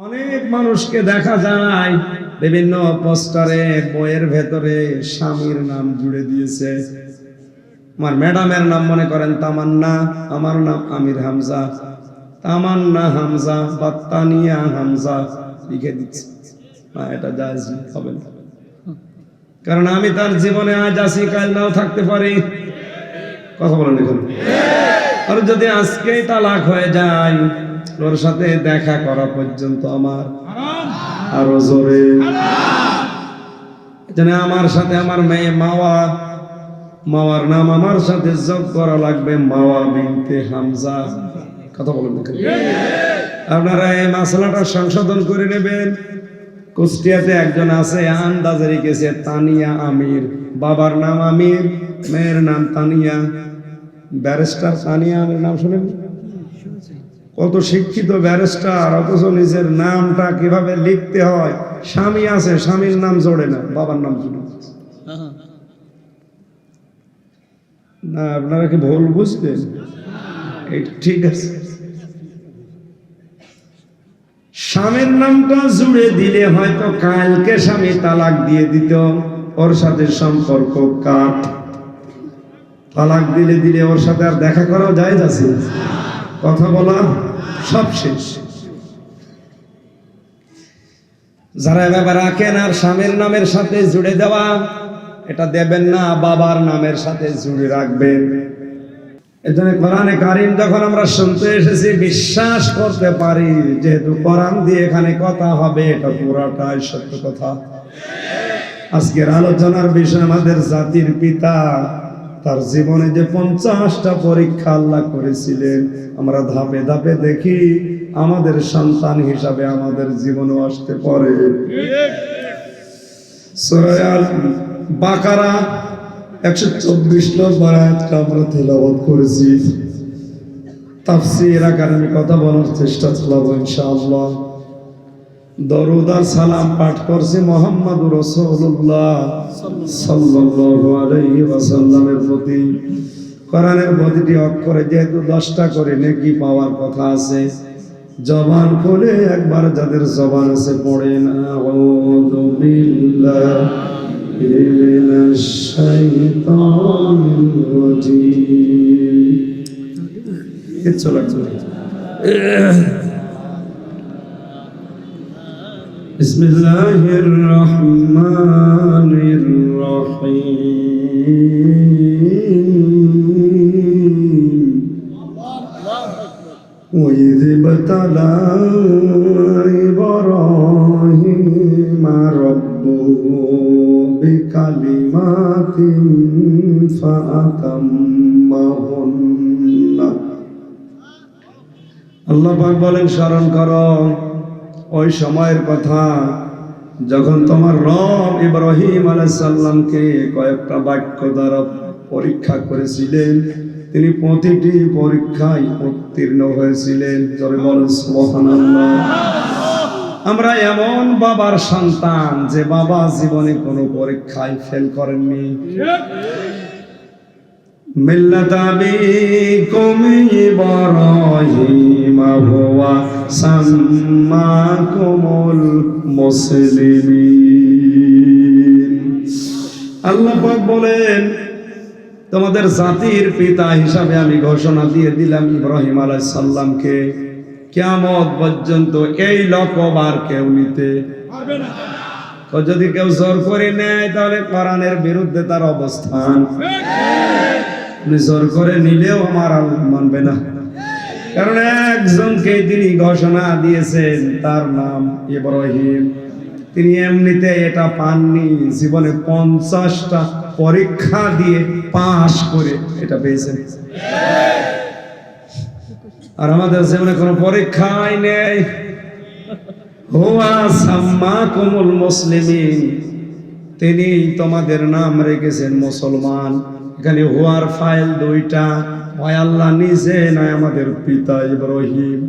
অনেক মানুষকে দেখা যায় বিভিন্ন পোস্টারে বইয়ের ভেতরে স্বামীর নাম জুড়ে দিয়েছে। আমার ম্যাডামের নাম মনে করেন তামান্না, আমার নাম আমির হামজা, তামান্না হামজা বা তানিয়া হামজা লিখে দিচ্ছে। না, এটা জায়েজ হবে না, কারণ আমি তার জীবনে আজ আছি, কাল নাও থাকতে পারি। কথা বলেন এখন। আর যদি আজকেই তালাক হয়ে যায়, ওর সাথে দেখা করা পর্যন্ত আমার আরো জোরে জানে আমার সাথে আমার মেয়ে মাওয়া, মাওয়ার নাম আমার সাথে যোগ করা লাগবে, মাওয়া বিনতে হামজা। কথা বলেন দেখেন। আপনারা এই মাসলাটা সংশোধন করে নেবেন। কুষ্টিয়াতে একজন আছে, আন্দাজে রেখেছে তানিয়া আমির, বাবার নাম আমির, মেয়ের নাম তানিয়া। ব্যারিস্টার তানিয়া আমির নাম শুনেন? কত শিক্ষিত ব্যারিস্টার, অথচ নিজের নামটা কিভাবে লিখতে হয়। স্বামী আছে, স্বামীর নাম জোড়ে না, বাবার নাম জোড়ে না। আপনারা কি ভুল বুঝলেন? ঠিক আছে, স্বামীর নামটা জুড়ে দিলে হয়তো কালকে স্বামী তালাক দিয়ে দিত, ওর সাথে সম্পর্ক কাট। তালাক দিলে ওর সাথে আর দেখা করাও যায় আছে? কথা বলা সব শেষ। যারা এভাবে রাখেন আর স্বামীর নামের সাথে জুড়ে দেওয়া, এটা দেবেন না, বাবার নামের সাথে জুড়ে রাখবেন। এজন্য কোরআনে কারীম যখন আমরা শুনতে এসেছি, বিশ্বাস করতে পারি যেহেতু কোরআন দিয়ে এখানে কথা হবে, এটা পুরাটাই সত্য কথা। আজকের আলোচনার বিষয় আমাদের জাতির পিতা, তার জীবনে যে 50টা পরীক্ষা আল্লাহ করেছিলেন, আমরা ধাপে ধাপে দেখি আমাদের সন্তান হিসাবে আমাদের জীবনও আসতে পারে। সূরা আল বাকারা 124 নম্বর আয়াতটা আমরা তেলাওয়াত করেছি। তাফসীর আকারে আমি কথা বলার চেষ্টা চালাবো ইনশাআল্লাহ। দরুদ আর সালাম পাঠ করছি মুহাম্মদুর রাসূলুল্লাহ সাল্লাল্লাহু আলাইহি ওয়াসাল্লামের প্রতি। কোরআনের প্রতিটি অক্ষরে যেহেতু 10টা করে নেকি পাওয়ার কথা আছে, জবান খুলে একবার যাদের জবান আছে পড়েন আউযু বিল্লাহি মিনাশ শাইতানির রাজীম। কিচ্ছু লাগছে না। বিসমিল্লাহির রহমানির রহিম। وَإِذِ ابْتَلَى إِبْرَاهِيمَ رَبُّهُ بِكَلِمَاتٍ فَأَتَمَّهُنَّ। আল্লাহ পাক বলেন, স্মরণ করো ওই সময়ের কথা যখন তোমার রব ইব্রাহিম আলাইহিস সালামকে কয়েকটা বাক্য দ্বারা পরীক্ষা করেছিলেন, তিনি প্রতিটি পরীক্ষায় উত্তীর্ণ হয়েছিলেন। জোরে বলেন সুবহানাল্লাহ। আমরা এমন বাবার সন্তান যে বাবা জীবনে কোনো পরীক্ষায় ফেল করেননি। মিল্লাতা আবিকুম ইব্রাহিম হুয়া সাম্মাকুমুল মুসলিমিন। আল্লাহ পাক বলেন, তোমাদের জাতির পিতা হিসাবে আমি ঘোষণা দিয়ে দিলাম ইব্রাহিম আলাইহিস সালামকে। কিয়ামত পর্যন্ত এই লকব আর কেউ নিতে পারবে না। যদি কেউ জোর করে নেয় তাহলে কোরআনের বিরুদ্ধে তার অবস্থান। জোর করে নিলেও আমার আল্লাহ মানবে না, কারণ একজনকে তিনি ঘোষণা দিয়েছেন, তার নাম ইব্রাহিম। তিনি এমনিতে এটা পাননি, জীবনে 50টা পরীক্ষা দিয়ে পাশ করে এটা পেয়েছেন। আর আমাদের জীবনে কোনো পরীক্ষাই নেই। হুয়া সাম্মাকুমুল মুসলিমিন, তিনি তোমাদের নাম রেখেছেন মুসলমান। এখানে হুয়ার ফাইল 2টা, হয় আল্লাহ নিজে, নয় আমাদের পিতা ইব্রাহিম।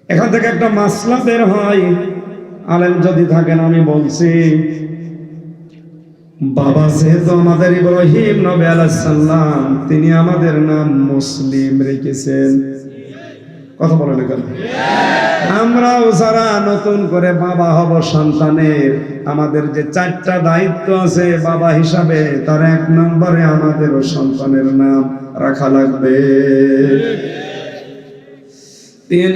এখান থেকে একটা মাসলা বের হয়, আলেম যদি থাকেন আমি বলছি, বাবা যেহেতু আমাদের ইব্রাহিম নবী আলাইহিস সালাম, তিনি আমাদের নাম মুসলিম রেখেছেন। কথা বলেন কেন? আমরাও যারা নতুন করে বাবা হব সন্তানের, আমাদের যে 4টা দায়িত্ব আছে বাবা হিসাবে, তার 1 নম্বরে আমাদেরও সন্তানের নাম রাখা লাগবে।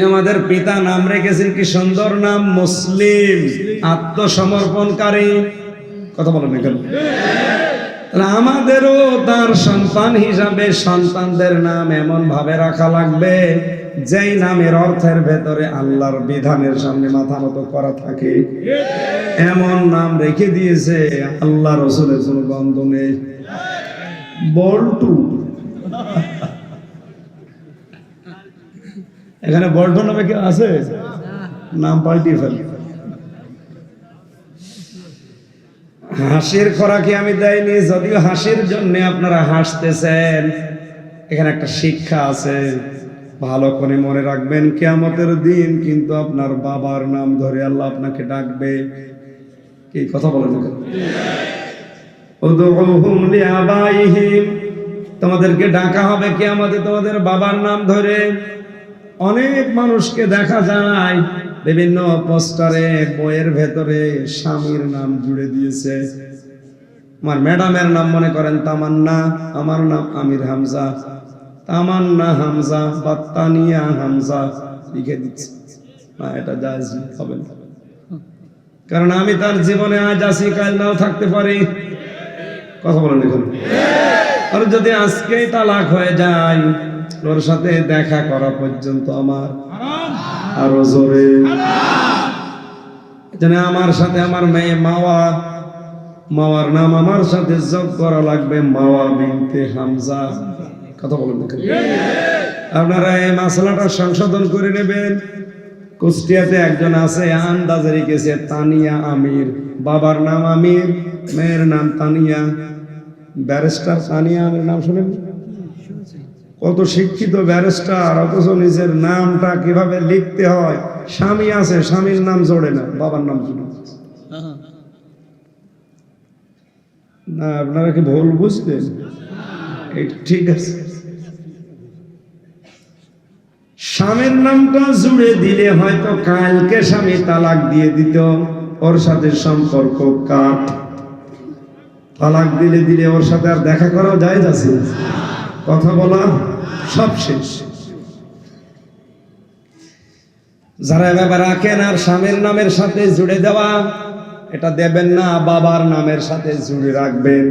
আমাদের পিতা নাম রেখেছেন কি সুন্দর নাম, মুসলিম, আত্মসমর্পণকারী। কথা বলেন কেন? আমাদেরও তার সন্তান হিসাবে সন্তানদের নাম এমন ভাবে রাখা লাগবে যেই নামের অর্থের ভেতরে আল্লাহর বিধানের সামনে মাথা নত করা থাকে। এমন নাম রেখে দিয়েছে আল্লাহ রসুলের কোনো গন্ধ নেই। বল্টু, এখানে বল্টু নামে কি আছে? নাম পাল্টিয়ে ফেল। হাসির খোরাকি আমি দেয়নি, যদিও হাসির জন্য আপনারা হাসতেছেন। এখানে একটা শিক্ষা আছে, ভালো করে মনে রাখবেন। কিয়ামতের দিন কিন্তু আপনার বাবার নাম ধরে আল্লাহ আপনাকে ডাকবে। কি কথা বলেন? উদউহুম লিআবাইহিম, তোমাদেরকে ডাকা হবে কিয়ামতে তোমাদের বাবার নাম ধরে। অনেক মানুষকে দেখা যায় বিভিন্ন পোস্টারে, বইয়ের ভেতরে স্বামীর নাম জুড়ে দিয়েছে। আমার ম্যাডামের নাম মনে করেন তামান্না, আমার নাম আমির হামজা, তামান্না হামজা বা তানিয়া হামজা লিখে দিচ্ছে। না, এটা জায়েজ হবে না, কারণ আমি তার জীবনে আজ আছি, কাল নাও থাকতে পারি। কথা বলেন এখন। আর যদি আজকেই তালাক হয়ে যায়, ওর সাথে দেখা করা পর্যন্ত আমার আরো জোরে, আমার সাথে আমার মেয়ে মাওয়া, মাওয়ার নাম আমার সাথে যোগ করা লাগবে, মাওয়া বিনতে হামজা। কথা বলেন দেখেন। আপনারা এই মাসলাটা সংশোধন করে নেবেন। কুষ্টিয়াতে একজন আছে, আন্দাজে রেখেছে তানিয়া আমির, বাবার নাম আমির, মেয়ের নাম তানিয়া। ব্যারিস্টার তানিয়া আমির নাম শুনেন? কত শিক্ষিত ব্যারিস্টার, অথচ নিজের নামটা কিভাবে লিখতে হয়। স্বামী আছে, স্বামীর নাম জোড়ে না, বাবার নাম জোড়ে না। আপনারা কি ভুল বুঝলেন? ঠিক আছে, স্বামীর নামটা জুড়ে দিলে হয়তো কালকে স্বামী তালাক দিয়ে দিত, ওর সাথে সম্পর্ক কাট। তালাক দিলে ওর সাথে আর দেখা করাও জায়েজ আছে? কথা বলা সব শেষ। যারা এভাবে রাখেন আর স্বামীর নামের সাথে জুড়ে দেওয়া, এটা দেবেন না, বাবার নামের সাথে জুড়ে রাখবেন।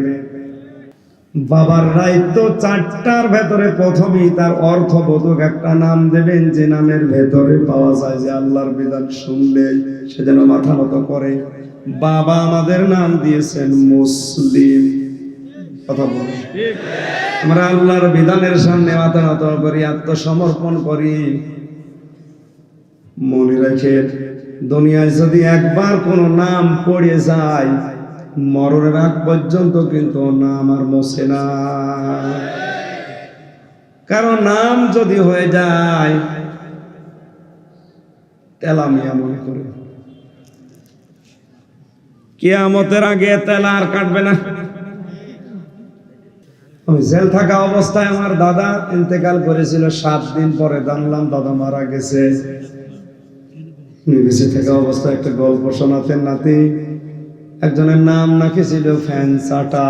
বাবার দায়িত্ব 4টার ভেতরে প্রথমেই তার অর্থবোধক একটা নাম দেবেন, যে নামের ভেতরে পাওয়া যায় যে আল্লাহর বিধান শুনলেই সে যেন মাথা নত করে। বাবা আমাদের নাম দিয়েছেন মুসলিম। কথা বলি, আমরা আল্লাহর বিধানের সামনে মাথা নত করি, আত্মসমর্পণ করি। মনে রাখেন, দুনিয়ায় যদি একবার কোন নাম পড়ে যায়, মরণের আগ পর্যন্ত কিন্তু নাম আর মোছে না। কারণ নাম যদি হয়ে যায় তেলামিয়া মনে করে, কিয়ামতের আগে তেলা আর কাটবে না। আমি জেল থাকা অবস্থায় আমার দাদা ইন্তেকাল করেছিল, 7 দিন পরে জানলাম দাদা মারা গেছে। বেঁচে থাকা অবস্থায় একটা গল্প শোনাতেন নাতি। একজনের নাম নাকি ছিল ফ্যানসাটা,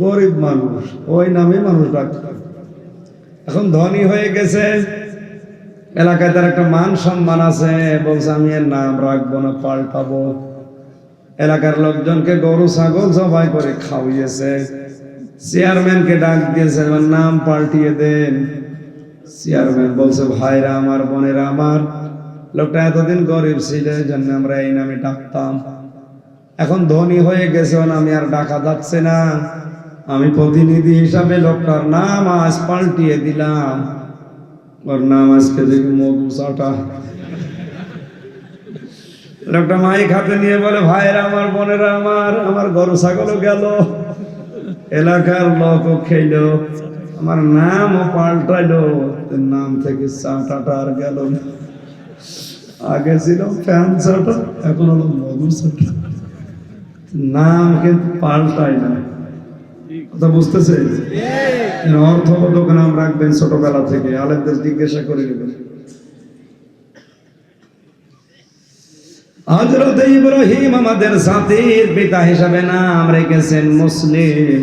গরিব মানুষ, ওই নামে মানুষ ডাকত। এখন ধনী হয়ে গেছে, এলাকায় তার একটা মান সম্মান আছে, বলছে আমি এর নাম রাখবো না, পাল্টাবো। এলাকার লোকজনকে গরু ছাগল জবাই করে খাওয়িয়েছে। চেয়ারম্যানকে ডাক দিয়েছে, আমার নাম পাল্টিয়ে দেন। চেয়ারম্যান বলছে, ভাইরা আমার, বোনেরা আমার, লোকটা এতদিন গরিব ছিল, এই জন্য আমরা এই নামে ডাকতাম। এখন ধনী হয়ে গেছে, ও নামে আর ডাকা যাচ্ছে না। আমি প্রতিনিধি হিসাবে লোকটার নাম আজ পাল্টিয়ে দিলাম। ওর নাম আজকে দেখি মধু চাটা। লোকটা মাইক হাতে নিয়ে বলে, ভাইরা আমার, বোনেরা আমার, আমার গরু ছাগলও গেল, এলাকার লোকও খেল, আমার নামও পাল্টাইলো, নাম থেকে চাটাটা আর গেল না। আগে ছিল ফ্যান চাটা, এখন হলো মধু চাটা। নাম কিন্তু পাল্টাই না। কথা বুঝতেছেন? অর্থবোধক নাম রাখবেন ছোটবেলা থেকে, আলেমদের জিজ্ঞাসা করে নেবেন। হযরত ইব্রাহিম আমাদের জাতির পিতা হিসাবে নাম রেখেছেন মুসলিম।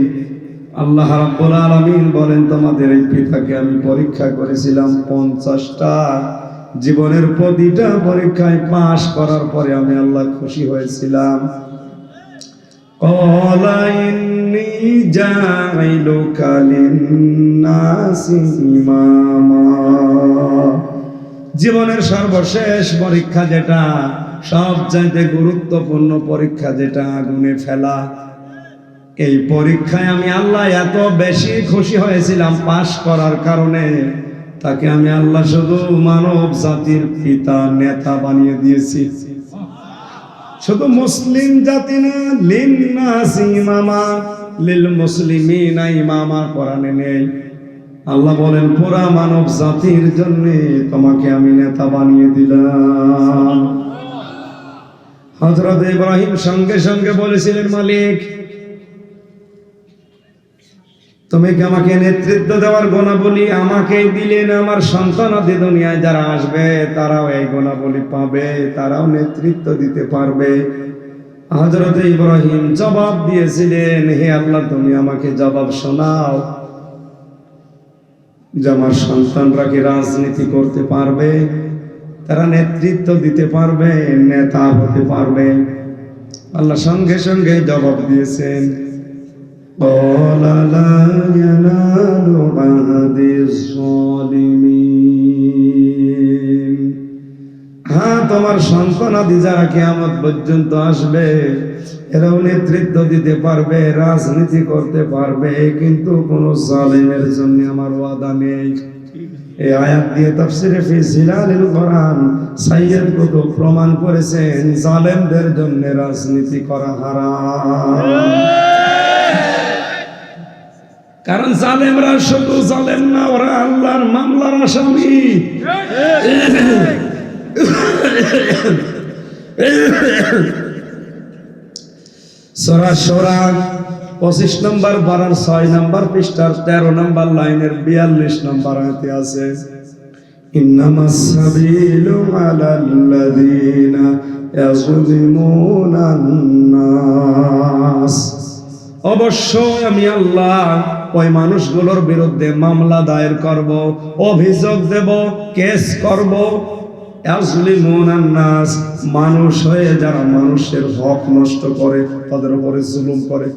আল্লাহ রাব্বুল আলামিন বলেন, তোমাদের এই পিতাকে আমি পরীক্ষা করেছিলাম 50টা, জীবনের প্রতিটা পরীক্ষায় পাশ করার পরে আমি আল্লাহ খুশি হয়েছিলাম। ক্বালা ইন্নী জাইলুকা লিন্নাসি ইমামা। জীবনের সর্বশেষ পরীক্ষা যেটা, সবচাইতে গুরুত্বপূর্ণ পরীক্ষা যেটা, আগুনে ফেলা, এই পরীক্ষায় আমি আল্লাহ এত বেশি খুশি হয়েছিলাম পাশ করার কারণে, তাকে আমি আল্লাহ শুধু মানব জাতির পিতা, নেতা বানিয়ে দিয়েছি। শুধু মুসলিম জাতি না, লিন্নাসি ইমামা, লিল মুসলিমিনা ইমামা কোরআনে নেই। আল্লাহ বলেন পুরা মানব জাতির জন্য তোমাকে আমি নেতা বানিয়ে দিলাম। হযরত ইব্রাহিম সঙ্গে সঙ্গে বলেছিলেন, মালিক তুমি কি আমাকে নেতৃত্ব দেওয়ার গুণাবলী আমাকেই দিলেন, আমার সন্তানাদি দুনিয়ায় যারা আসবে তারাও এই গুণাবলী পাবে, তারাও নেতৃত্ব দিতে পারবে। হযরত ইব্রাহিম জবাব দিয়েছিলেন, হে আল্লাহ তুমি আমাকে জবাব শোনাও যে আমার সন্তানরা কি রাজনীতি করতে পারবে, তারা নেতৃত্ব দিতে পারবে, নেতা হতে পারবে? আল্লাহ সঙ্গে সঙ্গে জবাব দিয়েছেন, ক্বালা লা ইয়ানালু আহদিজ যালিমিন। হ্যাঁ, তোমার সন্তানাদি যারা কিয়ামত পর্যন্ত আসবে এরাও নেতৃত্ব দিতে পারবে, রাজনীতি করতে পারবে, কিন্তু কোন জালেমের জন্য আমার ওয়াদা নেই। এই আয়াত দিয়ে তাফসীরে ফি জিলালিল কোরআন সাইয়্যিদ কুতুব প্রমাণ করেছেন জালেমদের জন্য রাজনীতি করা হারাম। কারণ জালেমরা শুধু জালেম না, ওরা আল্লাহর মামলার আসামি। সূরা শূরা 25 নম্বর পারার 6 নম্বর পৃষ্ঠার 13 নম্বর লাইনের 42 নম্বর আয়াতে আছে, ইন্নামাস সাবিলু আলাল্লাযীনা ইয়াযলিমুনান নাস। অবশ্যই আমি আল্লাহ ওই মানুষগুলোর বিরুদ্ধে মামলা দায়ের করব, অভিযোগ দেব, কেস করব। ইয়াযলিমুনান নাস, মানুষ হয়ে যারা মানুষের হক নষ্ট করে, তাদের উপরে জুলুম করে।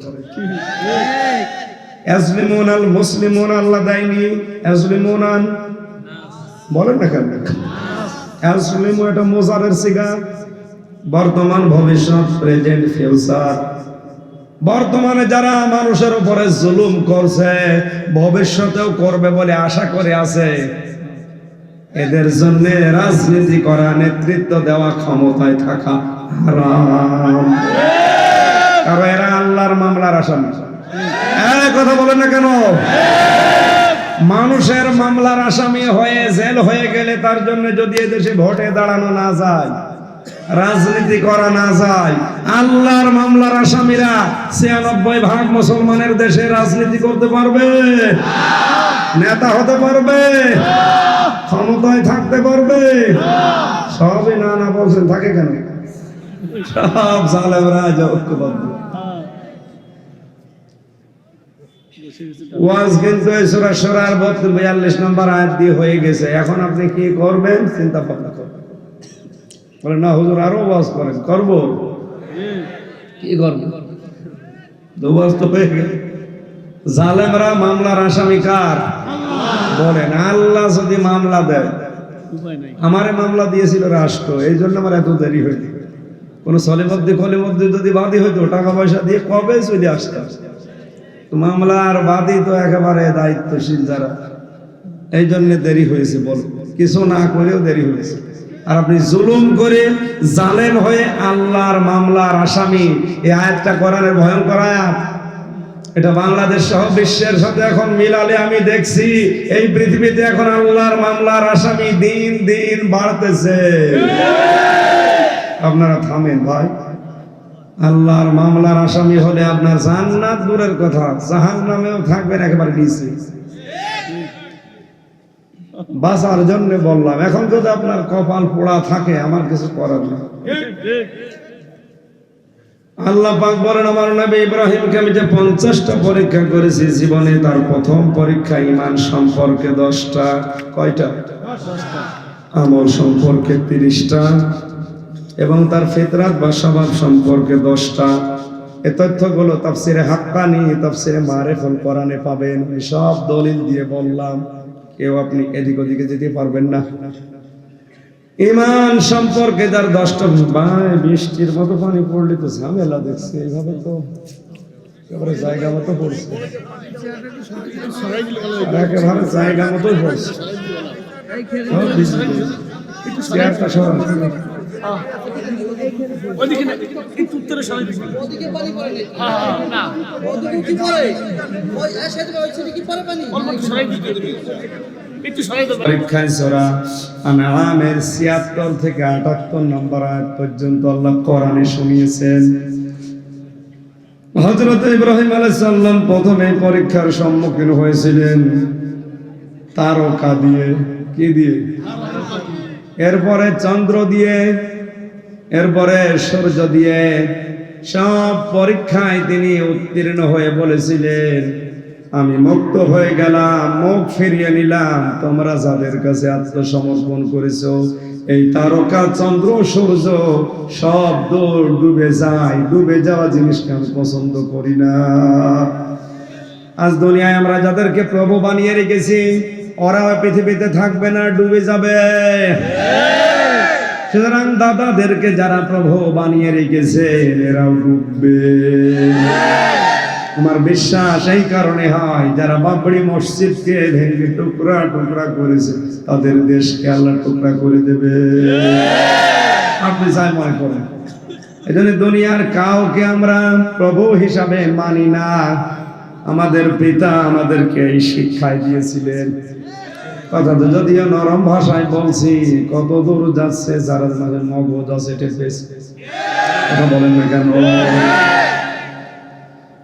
ইয়াযলিমুনাল মুসলিমুন আল্লাহ দেয়নি, ইয়াযলিমুনান বলেন না কেন? ইয়াযলিমু এটা মুজারের সিগা, বর্তমান, ভবিষ্যৎ, প্রেজেন্ট, ফিউচার। বর্তমানে যারা মানুষের উপরে জুলুম করছে, ভবিষ্যতেও করবে বলে আশা করে আছে, এদের জন্য রাজনীতি করা, নেতৃত্ব দেওয়া, ক্ষমতায় থাকা হারাম। কারণ এরা আল্লাহর মামলার আসামি। কথা বলেন না কেন? মানুষের মামলার আসামি হয়ে জেল হয়ে গেলে তার জন্য যদি এদেশে ভোটে দাঁড়ানো না যায়, রাজনীতি করা না যায়, আল্লাহর মামলার আসামিরা ৯৬% মুসলমানের দেশে রাজনীতি করতে পারবে, নেতা হতে পারবে, ক্ষমতায় থাকতে পারবে? সবই না না বলছেন, থাকে কেন? সব জালেমরা ঐক্যবদ্ধ। ওয়াজ কিন্তু এই সূরা শূরার 42 নম্বর আয়াত দিয়ে হয়ে গেছে। এখন আপনি কি করবেন চিন্তা ভাবনা করবেন। বলে না হুজুর আরো ওয়াজ করেন, করব কি করব? ওয়াজ তো হয়ে গেল। জালেমরা মামলার আসামি কার? বলেন। আল্লাহ যদি মামলা দেয়, আমারে মামলা দিয়েছিল রাষ্ট্র, এই জন্য আমার এত দেরি হইল। কোন সলিমদ্দি খলিমদ্দি যদি বাদী হইতো, টাকা পয়সা দিয়ে কবে চলে আসতে। মামলার বাদী তো একেবারে দায়িত্বশীল যারা, এই জন্য দেরি হয়েছে। বল, কিছু না করেও দেরি হয়েছে। আর আপনি জুলুম করে জালেম হয়ে আল্লাহর মামলার আসামি। এই আয়াতটা কোরআনের ভয়ঙ্কর আয়াত। এটা বাংলাদেশ সহ বিশ্বের সাথে এখন মিলালে আমি দেখছি এই পৃথিবীতে এখন আল্লাহর মামলার আসামি দিন দিন বাড়তেছে। আপনারা থামেন ভাই, আল্লাহর মামলার আসামি হলে আপনার জান্নাত দূরের কথা, জাহান্নামেও থাকবেন একেবারে নিচে। বাঁচার জন্য বললাম, এখন যদি আপনার কপাল পোড়া থাকে আমার কিছু করার নেই। আল্লাহ পাক বলেন, আমার নবী ইব্রাহিমকে আমি যে 50টা পরীক্ষা করেছি জীবনে, তার প্রথম পরীক্ষা ঈমান সম্পর্কে 10টা। কয়টা? আমল সম্পর্কে 30টা, এবং তার ফিতরাত বা স্বভাব সম্পর্কে 10টা। এই তথ্যগুলো তাফসিরে হাক্কানি, তাফসিরে মারিফুল কোরআনে পাবেন। সব দলিল দিয়ে বললাম, কেউ আপনি এদিক ওদিকে যেতে পারবেন না। ঈমান সম্পর্কে যার 10টা, ভাই বৃষ্টির মতো পানি পড়লে তো ঝামেলা দেখছি, এইভাবে তো একেবারে জায়গা মতো পড়ছে, একেবারে জায়গা মতো পড়ছে। চেয়ারটা সরান। পরীক্ষায় সূরা আনআমের ৭৬ থেকে ৭৮ নম্বর আয়াত পর্যন্ত আল্লাহ কোরআনে শুনিয়েছেন। হযরত ইব্রাহিম আলাইহিস সালাম প্রথমে পরীক্ষার সম্মুখীন হয়েছিলেন তারকা দিয়ে। কি দিয়ে? এরপরে চন্দ্র দিয়ে, এরপরে সূর্য দিয়ে। সব পরীক্ষায় তিনি উত্তীর্ণ হয়ে বলেছিলেন, আমি মুক্ত হয়ে গেলাম, মুখ ফিরিয়ে নিলাম। তোমরা যাদের কাছে আত্মসমর্পণ করেছো, এই তারকা, চন্দ্র, সূর্য সব ডুবে যায়। ডুবে যাওয়া জিনিসকে আমি পছন্দ করি না। আজ দুনিয়ায় আমরা যাদেরকে প্রভু বানিয়ে রেখেছি, ওরা পৃথিবীতে থাকবে না, ডুবে যাবে। সুতরাং দাদাদেরকে যারা প্রভু বানিয়ে রেখেছে, এরাও ডুববে। আমার বিশ্বাস এই কারণে হয়, যারা বাবরি মসজিদকে ভেঙে টুকরা টুকরা করেছে, তাদের দেশকে আল্লাহ টুকরা করে দেবে। আপনি যাই মনে করেন। এই জন্য দুনিয়ার কাউকে আমরা প্রভু হিসাবে মানি না। আমাদের পিতা আমাদেরকে এই শিক্ষায় দিয়েছিলেন। কথা তো যদিও নরম ভাষায় বলছি, কত দূর যাচ্ছে যারা মাঝে মগজ আছে টেপেছে। কথা বলেন না কেন?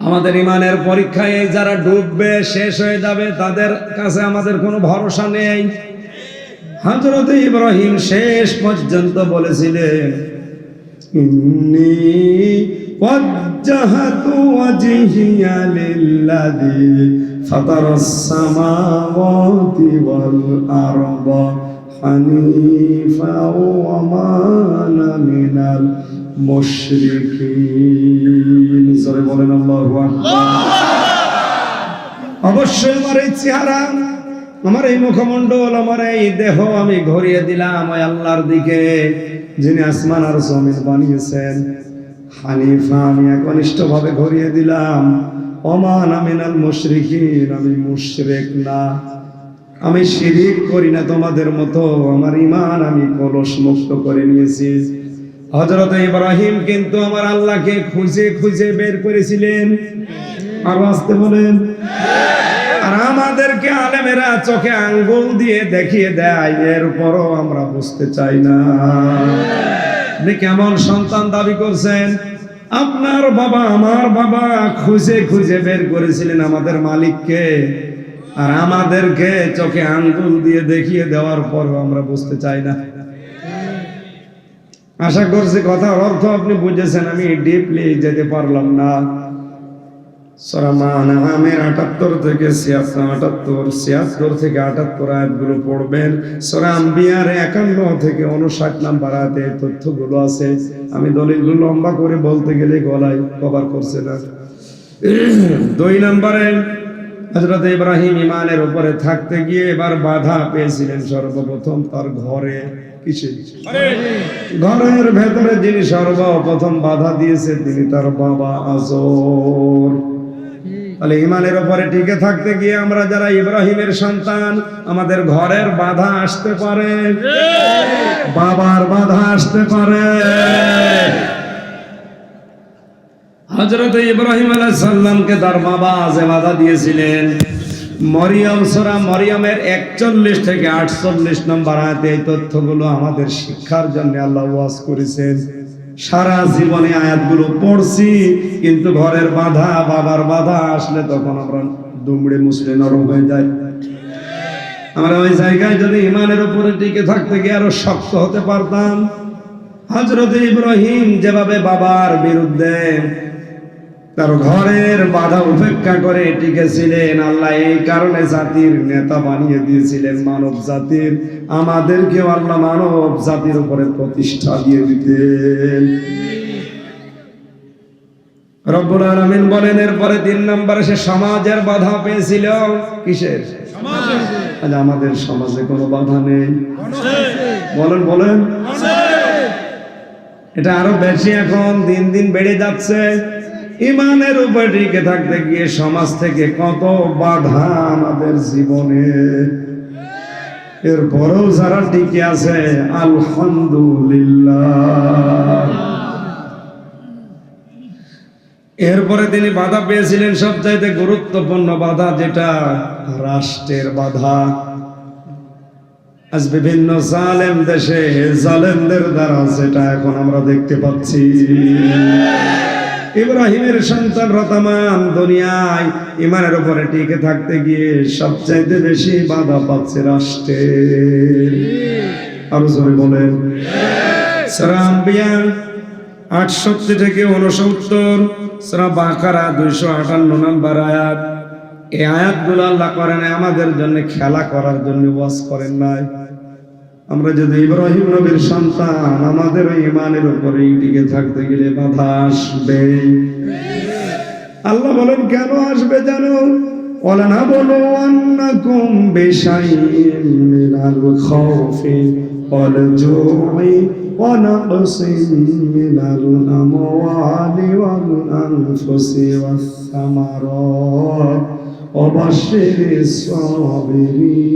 আমাদের ইমানের পরীক্ষায় যারা ডুববে, শেষ হয়ে যাবে, তাদের কাছে আমাদের কোনো ভরসা নেই। হযরত ইব্রাহিম শেষ পর্যন্ত বলেছিলেন, ইন্নী ওয়াজ্জাহাতু ওয়াজহিয়া লিল্লাযী ফাতারাস সামাওয়াতি ওয়াল আরদা হানিফা ওয়া মা আনা মিনাল মুশরিকিন। সবাই বলেন আল্লাহু আকবার। অবশ্যই আমার এই চেহারা, আমার এই মুখমণ্ডল, আমার এই দেহ আমি ঘুরিয়ে দিলাম ওই আল্লাহর দিকে, যিনি আসমান আর জমিন বানিয়েছেন। হানিফা, আমি একনিষ্ঠভাবে ঘুরিয়ে দিলাম। ওয়া আনা মিনাল মুশরিকিন, আমি মুশরিক না, আমি শিরিক করি না তোমাদের মতো। আমার ঈমান আমি কলস মুক্ত করে নিয়েছি। হযরত ইব্রাহিম কিন্তু আমার আল্লাহকে খুঁজে খুঁজে বের করেছিলেন। আর আসতে বলেন। আর আমাদেরকে আলেমেরা চোখে আঙ্গুল দিয়ে দেখিয়ে দেয়, এরপরও আমরা বুঝতে চাই না। আপনি কেমন সন্তান দাবি করছেন? আপনার বাবা, আমার বাবা খুঁজে খুঁজে বের করেছিলেন আমাদের মালিককে, আর আমাদেরকে চোখে আঙ্গুল দিয়ে দেখিয়ে দেওয়ার পরও আমরা বুঝতে চাই না। আশা করছি কথার অর্থ আপনি বুঝেছেন। আমি ডিপলি যেতে পারলাম না। সূরা আনআমের ৭৮ থেকে ৭৬ থেকে ৭৮ আয়াতগুলো পড়বেন। সূরা আম্বিয়ার ৫১ থেকে ৫৯ নম্বর আয়াতে তথ্যগুলো আছে। আমি দলিলগুলো লম্বা করে বলতে গেলে গলায় কভার করছে না। ২ নম্বরে হযরত ইব্রাহিম ঈমানের উপরে থাকতে গিয়ে এবার বাধা পেয়েছিলেন সর্বপ্রথম তার ঘরে। কিসে? ঘরের ভেতরে যিনি সর্বপ্রথম বাধা দিয়েছে তিনি তার বাবা আজর। তাহলে ঈমানের উপরে টিকে থাকতে গিয়ে আমরা যারা ইব্রাহিমের সন্তান, আমাদের ঘরের বাধা আসতে পারে, বাবার বাধা আসতে পারে। হযরত ইব্রাহিম আলাইহিস সালামকে তার বাবা আজে বাধা দিয়েছিলেন। মরিয়ম, সূরা মরিয়মের ৪১ থেকে ৪৮ নম্বর আয়াতে এই তথ্যগুলো আমাদের শিক্ষার জন্য আল্লাহ ওয়াজ করেছেন। সারা জীবনে আয়াতগুলো পড়ছি, কিন্তু ঘরের বাধা, বাবার বাধা আসলে তখন আমরা দুমড়ে মুসলে নরম হয়ে যাই। আমরা ওই জায়গায় যদি ইমানের উপরে টিকে থাকতে গিয়ে আরো শক্ত হতে পারতাম। হযরত ইব্রাহিম যেভাবে বাবার বিরুদ্ধে তার ঘরের বাধা উপেক্ষা করে টিকেছিলেন, আল্লাহ এই কারণে জাতির নেতা বানিয়ে দিয়েছিলেন, মানব জাতির। আমাদেরকেও আল্লাহ মানব জাতির উপরে প্রতিষ্ঠা দিয়ে দিতেন। রব্বুল আলামিন বলেন এরপরে 3 নম্বরে সে সমাজের বাধা পেয়েছিল। কিসের? সমাজের। আমাদের সমাজে কোনো বাধা নেই। বলেন বলেন, এটা আরো বেশি এখন দিন দিন বেড়ে যাচ্ছে। ইমানের উপর টিকে থাকতে গিয়ে সমাজ থেকে কত বাধা আমাদের জীবনে, এরপরেও যারা টিকে আছে আলহামদুলিল্লাহ। এরপরে তিনি বাধা পেয়েছিলেন সবচাইতে গুরুত্বপূর্ণ বাধা, যেটা রাষ্ট্রের বাধা। আজ বিভিন্ন জালেম দেশে জালেমদের দ্বারা যেটা এখন আমরা দেখতে পাচ্ছি। ইব্রাহিমের সন্তান রতামান দুনিয়ায় ইমানের উপরে টিকে থাকতে গিয়ে সবচাইতে বেশি বাধা পাচ্ছে রাষ্ট্রের। আরো জোরে বলেন। সূরা আম্বিয়া 68 থেকে 69, সূরা বাকারা 258 নম্বর আয়াত। এই আয়াতগুলো আল্লাহ করেন আমাদের জন্য, খেলা করার জন্য ওয়াজ করেন নাই। আমরা যদি ইব্রাহিম নবীর সন্তান, আমাদের ইমানের উপরে টিকে থাকতে গেলে বাধা আসবে। আল্লাহ বলেন কেন আসবে জানো? ওয়ালানাবলুওয়ান্নাকুম বিশাইইন মিনাল খাউফি ওয়াল জু'i ওয়া নাকসিন মিনাল আমওয়ালি ওয়াল আনফুসি ওয়াস সামারাত ওয়া বাশশিরিস সাবিরিন।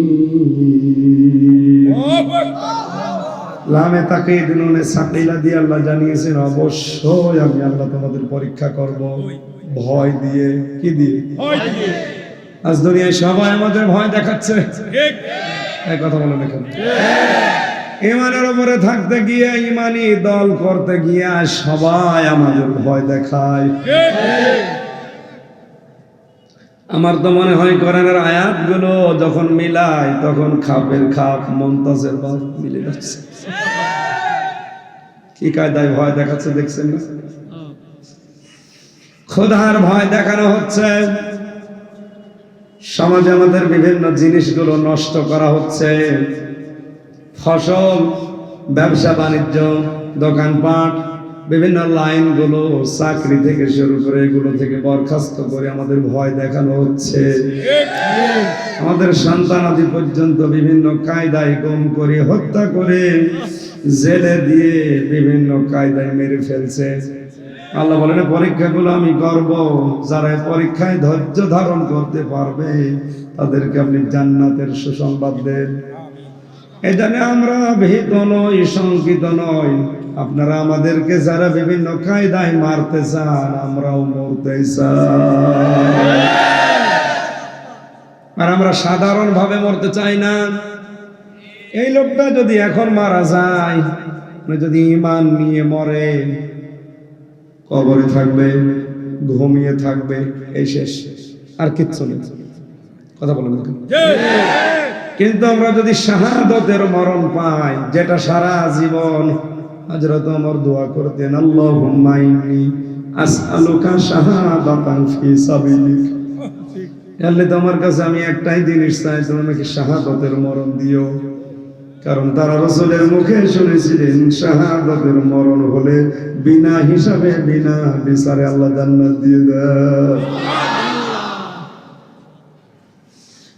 লামে তাকিদ নুনে সাকিলা দিয়ে আল্লাহ জানিয়েছেন, অবশ্যই আমি আল্লাহ তোমাদের পরীক্ষা করব ভয় দিয়ে। কি দিয়ে? ভয় দিয়ে। আজ দুনিয়ায় সবাই আমাদের ভয় দেখাচ্ছে, ঠিক? এই কথা বলে দেখেন। ইমানের উপরে থাকতে গিয়ে, ইমানি দল করতে গিয়ে সবাই আমাদের ভয় দেখায়। আমার তো মনে হয় কোরআনের আয়াতগুলো যখন মিলাই তখন খাপের খাপ মুনতাজের বাপ মিলে যাচ্ছে। কি কায়দায় ভয় দেখাচ্ছে দেখছেন না? খোদার ভয় দেখানো হচ্ছে। সমাজে আমাদের বিভিন্ন জিনিসগুলো নষ্ট করা হচ্ছে। ফসল, ব্যবসা বাণিজ্য, দোকানপাট, বিভিন্ন লাইনগুলো, চাকরি থেকে শুরু করে এগুলো থেকে বরখাস্ত করে আমাদের ভয় দেখানো হচ্ছে। আমাদের সন্তানাদি পর্যন্ত বিভিন্ন কায়দায় গুম করে, হত্যা করে, জেলে দিয়ে বিভিন্ন কায়দায় মেরে ফেলছে। আল্লাহ বলেন পরীক্ষাগুলো আমি করব, যারা পরীক্ষায় ধৈর্য ধারণ করতে পারবে তাদেরকে আপনি জান্নাতের সুসংবাদ দেন। এই জন্য আমরা ভীত নই, শঙ্কিত নই। আপনারা আমাদেরকে যারা বিভিন্ন কায়দায় মারতে চান, আমরাও মরতে চাই। আর আমরা সাধারণ ভাবে মরতে চাই না। এই লোকটা যদি এখন মারা যায়, যদি ঈমান নিয়ে মরে, কবরে থাকবে, ঘুমিয়ে থাকবে, এই শেষ, আর কিচ্ছু নেই। কথা বলেন। কিন্তু আমরা যদি শাহাদাতের মরণ পাই, যেটা সারা জীবন হযরত ওমর দোয়া করতেন, আল্লাহুম্মা ইন্নী আসআলুকা শাহাদাতান ফি সাবিলিক। আল্লাহ তোমার কাছে আমি একটাই জিনিস চাই, তুমি আমাকে শাহাদাতের মরণ দিও। কারণ তারা রাসূলের মুখে শুনেছিলেন শাহাদাতের মরণ হলে বিনা হিসাবে, বিনা বিচারে আল্লাহ জান্নাত দিয়ে দেয়।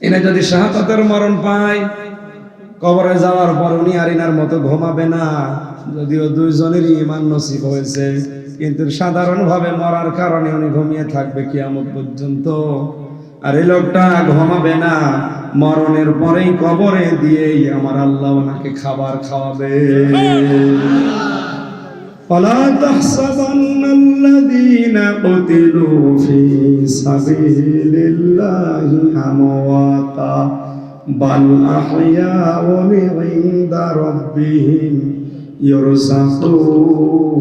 এনে যদি শাহাদাতের মরণ পায়, কবরে যাওয়ার পর উনি আর ইনার মতো ঘুমাবে না। যদিও দুইজনেরই ঈমান নসিব হয়েছে, কিন্তু সাধারণভাবে মরার কারণে উনি ঘুমিয়ে থাকবে কিয়ামত পর্যন্ত। আর এই লোকটা ঘুমাবে না, মরণের পরেই কবরে দিয়েই আমার আল্লাহ ওনাকে খাবার খাওয়াবে। ফালা তাহসাবান্নাল্লাযীনা কুতিলু ফী সাবিলিল্লাহি আমওয়াতা বাল আহইয়াউন ইনদা রাব্বিহিম ইউরযাকুন।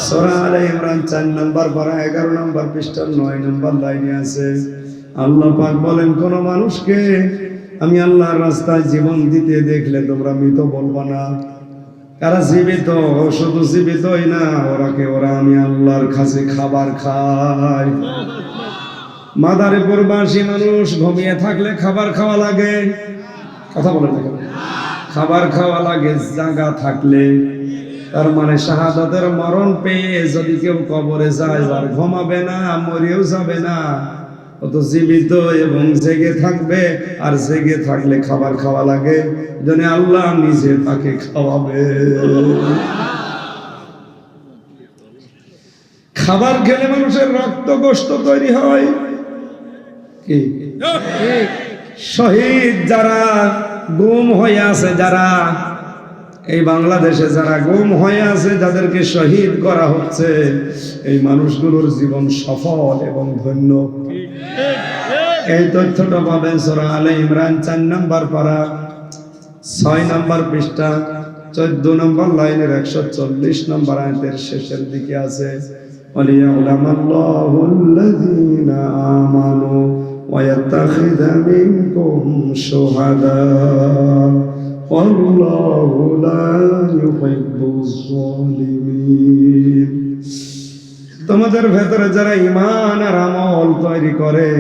সূরা আলে ইমরান 4 নম্বর পারা 11 নম্বর পৃষ্ঠার 9 নম্বর লাইনে আছে, আল্লাহ পাক বলেন, কোন মানুষকে আমি আল্লাহর রাস্তায় জীবন দিতে দেখলে তোমরা মৃত বলবা না। কারা জীবিত? শুধু জীবিতই না, ওরা আমি আল্লাহর কাছে খাবার খায়। মাদারীপুর বাসী মানুষ ঘুমিয়ে থাকলে খাবার খাওয়া লাগে, কথা বলে দেখেন, খাবার খাওয়া লাগে জাগা থাকলে। তার মানে শাহাদাতের মরণ পেয়ে যদি কেউ কবরে যায় আর ঘুমাবে না, মরেও যাবে না, ও তো জীবিত এবং জেগে থাকবে। আর জেগে থাকলে খাবার খাওয়া লাগে, যেন আল্লাহ নিজে তাকে খাওয়াবে। খাবার খেলে মানুষের রক্ত গোশত তৈরি হয়। কি শহীদ যারা গুম হয়ে আছে, যারা এই বাংলাদেশে যারা গুম হয়ে আছে, যাদেরকে শহীদ করা হচ্ছে, এই মানুষগুলোর জীবন সফল এবং ধন্য। এই তথ্যটা পাবেন সূরা আলে ইমরান 4 নম্বর পারা 6 নম্বর পৃষ্ঠা 14 নম্বর লাইনের 140 নম্বর আয়াতের শেষের দিকে আছে, ওয়ালিয়াউলামাল্লাহুল্লাযীনা আমানু ওয়া ইয়াত্তাখিযা মিনকুম শুহাদা ওয়াল্লাহু লা ইউহিব্বুয যালিমিন। তোমাদের ভেতরে যারা ঈমান আর আমল তৈরি করে,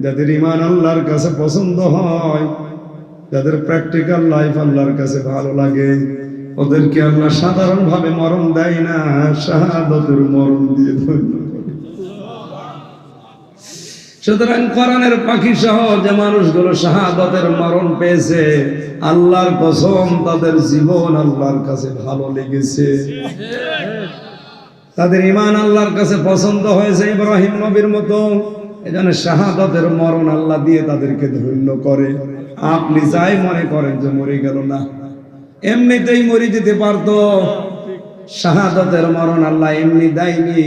যাদের ঈমান আল্লাহর কাছে পছন্দ হয়, যাদের প্র্যাকটিক্যাল লাইফ আল্লাহর কাছে ভালো লাগে, ওদেরকে আল্লাহ সাধারণ ভাবে মরণ দেয় না, শাহাদাতের মরণ দিয়ে ধন্য করে। সুতরাং কোরআনের পাখি সহ যে মানুষগুলো শাহাদাতের মরণ পেয়েছে, আল্লাহর কসম তাদের জীবন আল্লাহর কাছে ভালো লেগেছে, তাদের ঈমান আল্লাহর কাছে পছন্দ হয়েছে ইব্রাহিম নবীর মতো। এজন্য শাহাদাতের মরণ আল্লাহ দিয়ে তাদেরকে ধন্য করে। আপনি যাই মনে করেন যে মরে গেল, না, এমনিতেই মরে যেতে পারতো। শাহাদাতের মরণ আল্লাহ এমনি দেয়নি,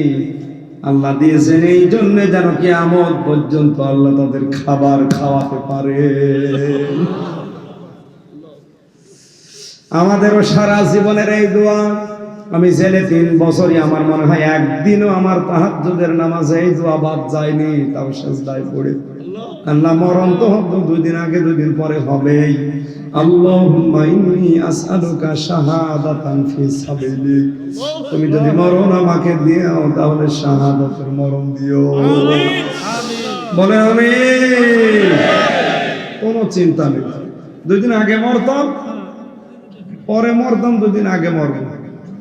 আল্লাহ দিয়েছেন এই জন্য যেন কিয়ামত পর্যন্ত আল্লাহ তাদের খাবার খাওয়াতে পারে। আমাদেরও সারা জীবনের এই দোয়া। আমি জেলে 3 বছরই আমার মনে হয় একদিনও আমার তাহাজ্জুদের নামাজে এই দোয়া বাদ যায়নি, তাও সিজদায় পড়ে। আল্লাহ মরণ তো 2 দিন আগে 2 দিন পরে হবেই। আল্লাহুম্মা ইন্নী আসআলুকা শাহাদাতান ফি সাবিলিক। তুমি যদি মরণ আমাকে দিও তাহলে শাহাদাতের মরণ দিও। বলে আমিন। কোনো চিন্তা নেই, 2 দিন আগে মরতাম, পরে মরতাম, 2 দিন আগে মরব।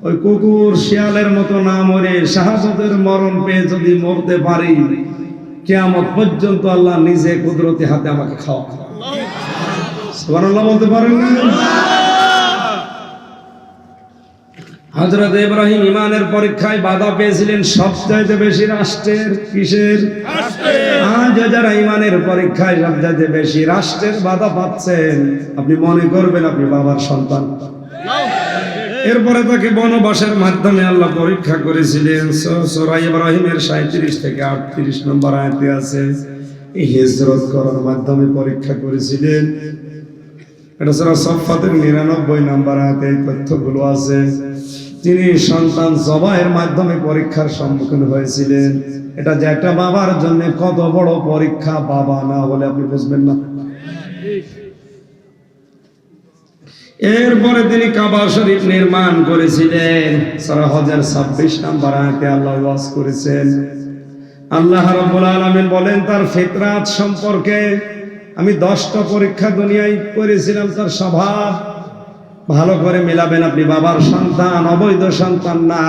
ওই কুকুর শিয়ালের মতো না মরে শাহাদাতের মরণ পেয়ে যদি মরতে পারি, কিয়ামত পর্যন্ত আল্লাহ নিজে কুদরতি হাতে আমাকে খাওয়াবে। সুবহানাল্লাহ বলতে পারেন না? হযরত ইব্রাহিম ঈমানের পরীক্ষায় বাধা পেয়েছিলেন সবচাইতে বেশি রাষ্ট্রের। কিসের? রাষ্ট্রের। আজ যারা ঈমানের পরীক্ষায় সবচাইতে বেশি রাষ্ট্রের বাধা পাচ্ছেন, আপনি মনে করবেন আপনি বাবার সন্তান। এরপরে তাকে বনবাসের মাধ্যমে আল্লাহ পরীক্ষা করেছিলেন। সূরা ইব্রাহিমের 37 থেকে 38 নম্বর আয়াতে আছে, হিজরত করার মাধ্যমে পরীক্ষা করেছিলেন। এটা সূরা সাফফাতের 99 নম্বর আয়াতে এই তথ্যগুলো আছে। তিনি সন্তান জবাইয়ের মাধ্যমে পরীক্ষার সম্মুখীন হয়েছিলেন। এটা যে একটা বাবার জন্য কত বড় পরীক্ষা, বাবা না হলে আপনি বুঝবেন না। এরপরে তিনি কাবা শরীফ নির্মাণ করেছিলেন। সূরা হজের 26 নম্বর আয়াতে আল্লাহ ওয়াজ করেছেন। আল্লাহ রাব্বুল আলামিন বলেন তার ফিতরাত সম্পর্কে, আমি 10টা পরীক্ষা দুনিয়ায় করেছিলাম। তার স্বভাব ভালো করে মিলাবেন, আপনি বাবার সন্তান, অবৈধ সন্তান না।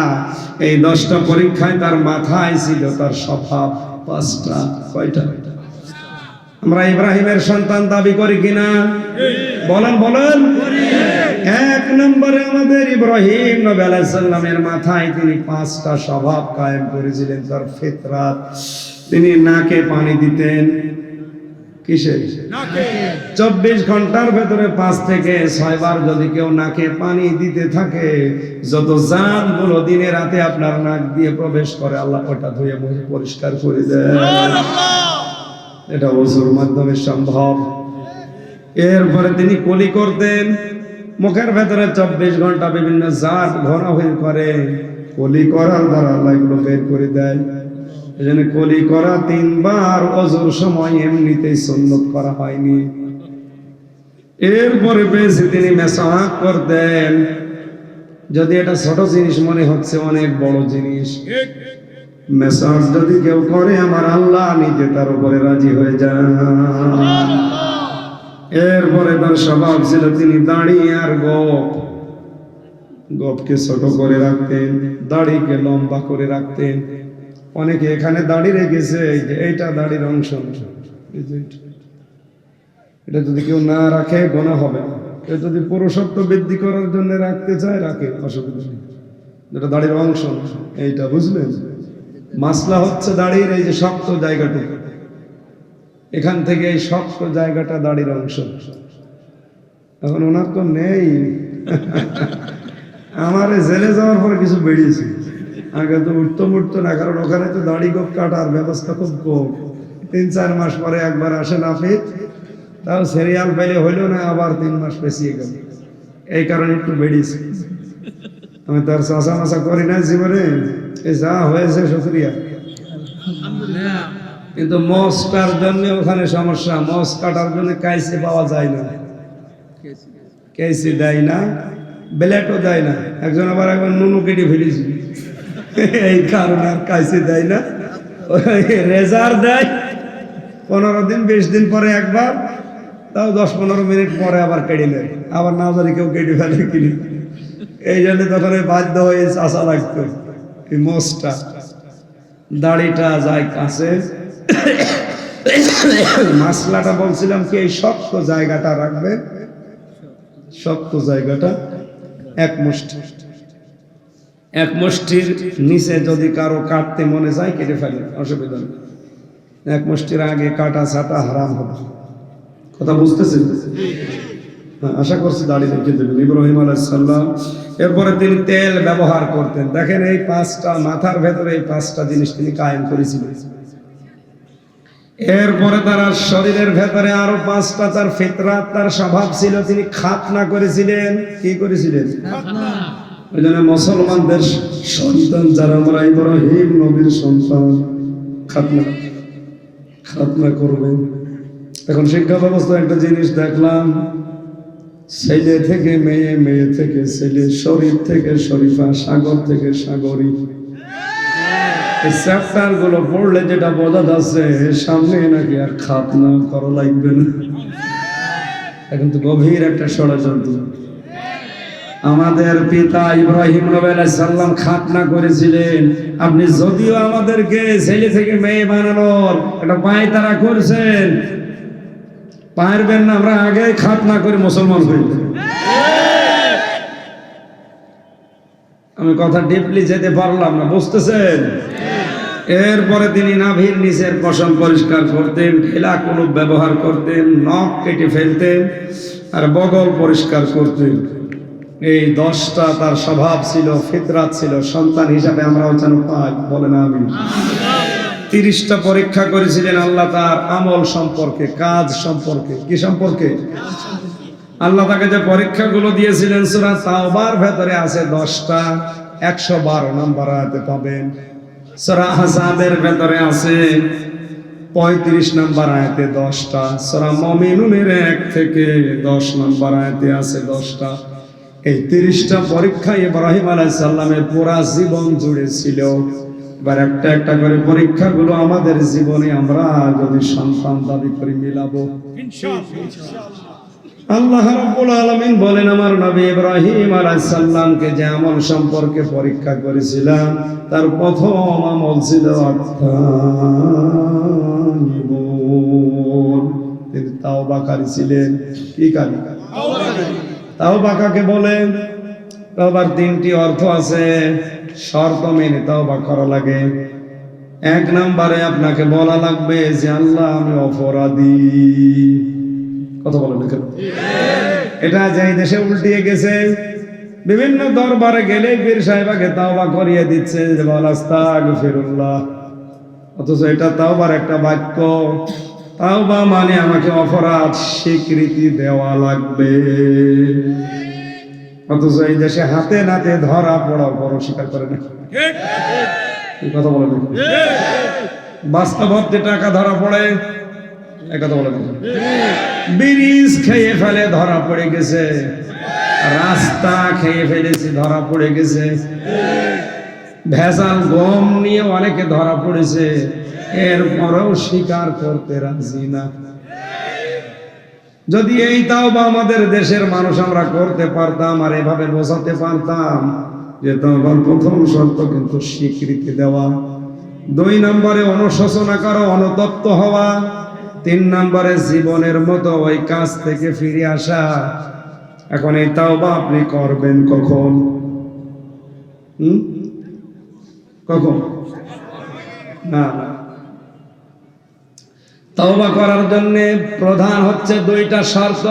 এই 10টা পরীক্ষায় তার মাথায় ছিল তার স্বভাব 5টা। কয়টা? আমরা ইব্রাহিমের সন্তান দাবি করি কিনা? বলেন বলেন। 1 নম্বরে আমাদের ইব্রাহিম নবী আলাইহিস সালামের মাথায় তিনি 5টা স্বভাব কায়েম করেছিলেন। তার ফিতরাত, তিনি নাকে পানি দিতেন। কিসে? নাকে। 24 ঘন্টার ভেতরে 5 থেকে 6 বার যদি কেউ নাকে পানি দিতে থাকে, যত জানগুলো দিনে রাতে আপনার নাক দিয়ে প্রবেশ করে আল্লাহ ওটা ধুয়ে মুছে পরিষ্কার করে দেয়। এটা ওযুর মাধ্যমে সম্ভব। এরপরে তিনি কুলি করতেন। মুখের ভেতরে 24 ঘন্টা বিভিন্ন জাত ঘোরাঘুরি করে, কলি করার দ্বারা আল্লাহ এগুলো বের করে দেয়। এই জন্য কলি করা 3 বার অজুর সময় এমনিতেই সুন্নত করা হয়নি। এরপরে বেশি তিনি মেসাক করতেন। যদি এটা ছোট জিনিস মনে হচ্ছে, অনেক বড় জিনিস। মেসাক যদি কেউ করে, আমার আল্লাহ নিজে তার উপরে রাজি হয়ে যান। এরপরে তার স্বভাব ছিল তিনি দাড়ি আর গোপকে ছোট করে রাখতেন, দাড়িকে লম্বা করে রাখতেন। অনেকে এখানে দাড়ি রেখেছে, যে এইটা দাড়ির অংশ, এটা যদি কেউ না রাখে গোনা হবে না। কেউ যদি পুরুষত্ব বৃদ্ধি করার জন্য রাখতে চায়, রাখে, অসুবিধা নেই। যেটা দাড়ির অংশ, এইটা বুঝলেন? মাসলা হচ্ছে দাড়ির এই যে শক্ত জায়গাটা, এখান থেকে এই শক্ত জায়গাটা দাড়ির অংশ। এখন ওনার তো নেই। আমার জেলে যাওয়ার পরে কিছু বেরিয়েছে, আগে তো উঠতো না, কারণ ওখানে তো দাড়ি গোপ কাটার ব্যবস্থা খুব কম। 3-4 মাস পরে একবার আসে নাপিত, তাও সিরিয়াল পেলে হইলো না, আবার 3 মাস পেছিয়ে গেল। এই কারণে একটু বেরিয়েছে। আমি তার চাষা মাসা করি না জীবনে, এই যা হয়েছে শুকরিয়া। কিন্তু মোষ কাটার জন্য ওখানে সমস্যা, মোষ কাটার জন্য কাইসি পাওয়া যায় না, কেসি দেয় না, ব্লেটও দেয় না। একজন আবার একবার নুনু কেটে ফেলেছি, এই কারণে আর কাইসি দেয় না, রেজার দেয় 15 দিন 20 দিন পরে একবার, তাও 10-15 মিনিট পরে আবার কেটে নেয়। আবার না জানি কেউ কেটে ফেলে কিনে, এই জন্য তখন বাধ্য হয়ে চাষা লাগতো। এই মোষটা দাড়িটা যায় কাছে। মাসলাটা বলছিলাম কি, এই শক্ত জায়গাটা রাখবেন, শক্ত জায়গাটা এক মুষ্টির নিচে যদি কারো কাটতে মনে যায় কেটে ফেলে, অসুবিধা নেই। 1 মুষ্টির আগে কাটা ছাটা হারাম হবে। কথা বুঝতেছেন? আশা করছি দাড়ি রেখে দেবেন। ইব্রাহিম আলাইহিস সালাম এরপরে তিনি তেল ব্যবহার করতেন। দেখেন এই 5টা মাথার ভেতরে এই 5টা জিনিস তিনি কায়েম করেছিলেন। এরপরে তার শরীরের ভেতরে আরো 5টা তার ফিতরাত, তার স্বভাব ছিল। তিনি খাতনা করেছিলেন। কি করেছিলেন? ওই জন্য মুসলমানদের সন্তান যারা, আমরা ইব্রাহিম নবীর সন্তান, খাতনা করবেন। এখন শিক্ষা ব্যবস্থা একটা জিনিস দেখলাম, ছেলে থেকে মেয়ে, মেয়ে থেকে ছেলে, শরীফ থেকে শরীফা, সাগর থেকে সাগরী। এই চ্যাপ্টার গুলো পড়লে যেটা বোঝা যাচ্ছে, সামনে নাকি আর খাতনা করা লাগবে না। এখন তো গভীর একটা ষড়যন্ত্র। আমাদের পিতা ইব্রাহিম নবী আলাইহিস সালাম খাতনা করেছিলেন। আপনি যদিও আমাদেরকে ছেলে থেকে মেয়ে বানানোর একটা পায়তারা করছেন, পারবেন না। আমরা আগে খাতনা করে মুসলমান হই। আমি কথা ডিপলি যেতে পারলাম না, বুঝতেছেন? এরপরে তিনি নাভির নিচের পশম পরিষ্কার করতেন, ঢেলা কলুপ ব্যবহার করতেন, নখ কেটে ফেলতেন, আর বগল পরিষ্কার করতেন। এই 10টা তার স্বভাব ছিল, ফিতরাত ছিল। সন্তান হিসাবে আমরাও যেন পাই, বলেন আমিন। 30টা পরীক্ষা করেছিলেন আল্লাহ তার আমল সম্পর্কে, কাজ সম্পর্কে। কি সম্পর্কে? আল্লাহ তাকে যে পরীক্ষাগুলো দিয়েছিলেন সূরা তাওবার ভেতরে আছে 10টা। 112 নম্বর আয়াতে পাবেন। সূরা আহজাবের ভেতরে আছে 35 নম্বর আয়াতে 10টা। সূরা মুমিনুনের 1 থেকে 10 নম্বর আয়াতে আছে 10টা। এই 30টা পরীক্ষা ইব্রাহিম আলাইহিস সালামের পুরা জীবন জুড়ে ছিল। এবার একটা একটা করে পরীক্ষাগুলো আমাদের জীবনে আমরা যদি সন্তান দাবি করি মিলাবো ইনশাআল্লাহ। আল্লাহ রাব্বুল আলামিন বলেন, আমার নবী ইব্রাহিম আলাইহিস সালামকে যে আমল সম্পর্কে পরীক্ষা করেছিলাম, তার প্রথম আমল ছিল তিনি তাওবাকারী ছিলেন। কি কারী? তাওবা কাকে বলেন? তাওবার 3টি অর্থ আছে, শর্ত মেনে তাওবা করা লাগে। 1 নম্বরে আপনাকে বলা লাগবে যে আল্লাহ আমি অপরাধী। কথা বলেন না কেন? এটা যে দেশে উল্টিয়ে গেছে, বিভিন্ন দরবারে গেলে পীর সাহেবাকে তাওবা করিয়ে দিচ্ছে যে বল আস্তাগফিরুল্লাহ, অথচ এটা তাওবার একটা বাক্য। তাওবা মানে আমাকে অপরাধ স্বীকৃতি দেওয়া লাগবে। অথচ এই দেশে হাতে নাতে ধরা পড়ার পর স্বীকার করে না। এই কথা বলে না, বাস্তব অর্থে টাকা ধরা পড়ে, এই কথা বলে না। ব্রিজ খেয়ে ফেলে ধরা পড়ে গেছে, রাস্তা খেয়ে ফেলেছি ধরা পড়ে গেছে, ভেজাল গম নিয়ে অনেকে ধরা পড়েছে, এরপরেও স্বীকার করতে রাজি না। যদি এই তাওবা আমাদের দেশের মানুষ আমরা করতে পারতাম আর এভাবে বোঝাতে পারতাম যে তাওবার প্রথম শর্ত কিন্তু স্বীকৃতি দেওয়া, 2 নম্বরে অনুশোচনা করা, অনুতপ্ত হওয়া, 3 নম্বরে জীবনের মতো ওই কাজ থেকে ফিরে আসা। এখন এই তাওবা আপনি করবেন কখন? কখন? না, তাওবা করার জন্য প্রধান হচ্ছে 2টা শর্ত,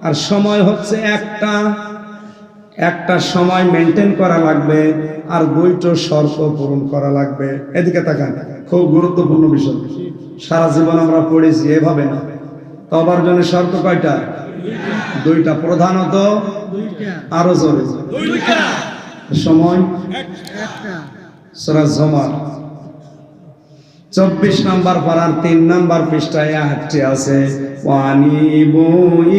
আর সময় হচ্ছে একটা সময় মেনটেন করা লাগবে, আর 2টো শর্ত পূরণ করা লাগবে। এদিকে তাকান, খুব গুরুত্বপূর্ণ বিষয়, সারা জীবন আমরা পড়েছি, এভাবে না। তাওবার জন্য শর্ত কয়টা? 2টা, প্রধানত 2টা, আরো জোরে 2টা, সময় একটা। সূরা জুমার 24 নম্বর পারার 3 নম্বর পৃষ্ঠায় আয়াতটি আছে, ওয়ানিবু